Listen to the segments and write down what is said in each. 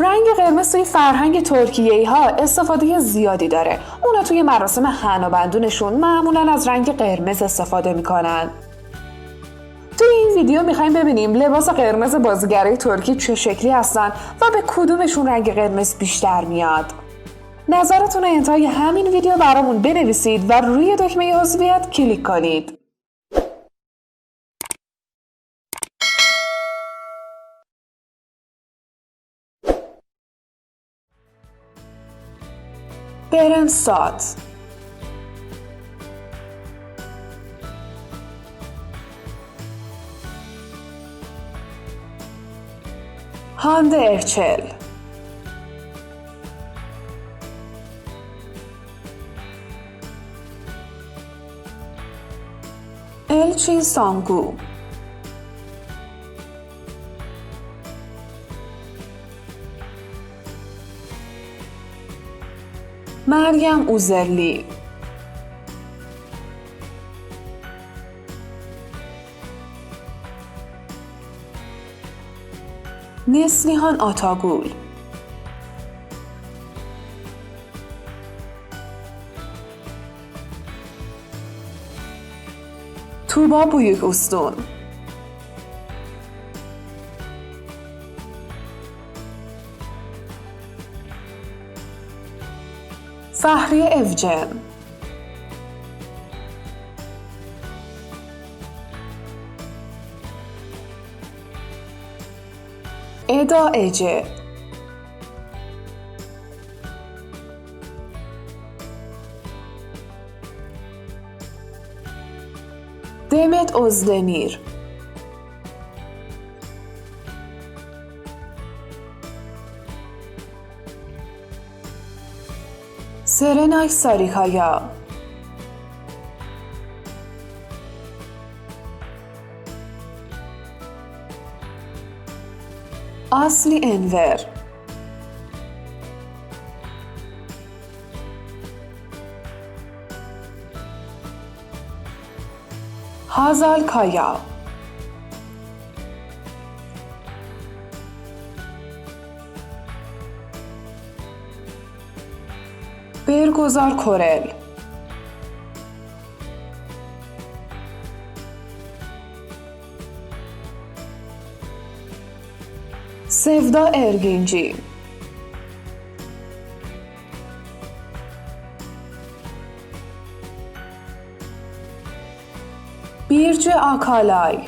رنگ قرمز توی فرهنگ ترکیه ها استفاده زیادی داره. اونا توی مراسم حنا بندونشون معمولا از رنگ قرمز استفاده میکنن. توی این ویدیو میخوایم ببینیم لباس قرمز بازیگرای ترکی چه شکلی هستن و به کدومشون رنگ قرمز بیشتر میاد. نظرتون رو انتهای همین ویدیو برامون بنویسید و روی دکمه عضویت کلیک کنید. برن سات هاند ارچل الچین سانگو مریم اوزرلی نسلیهان آتاگول توبا بویک استون فهری افجن ادا اجه دمت ازدمیر سرنای ساریکایا اصلی انور هازال کایا برگزار کورل سفدا ارگینجی بیرج آکالای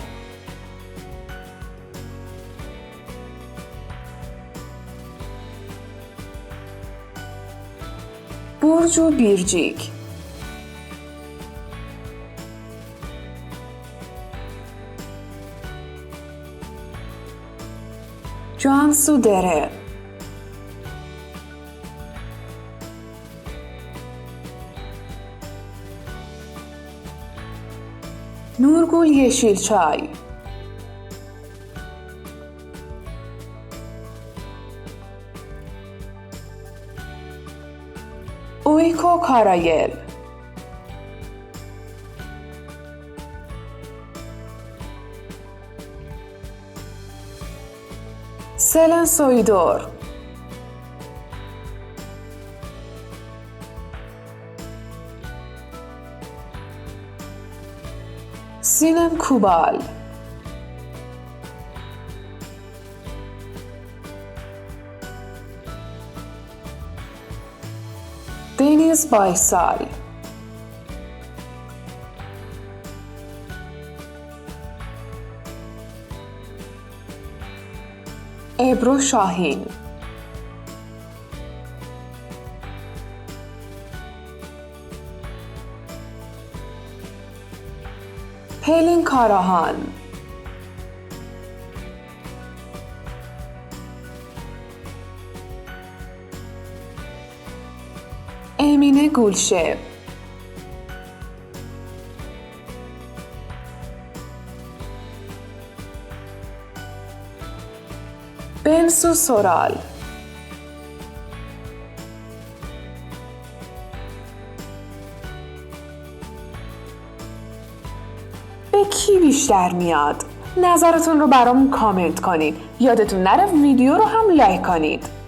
برجو بیرجیک جانسو داره نورگل یشیل چای اویکو کارایل سلن سویدور سینم کوبال دنیز بایسال ابرو شاهین پلین کاراهان امینه گولشه بنسو سورال به کی بیشتر میاد؟ نظرتون رو برامون کامنت کنید. یادتون نره ویدیو رو هم لایک کنید.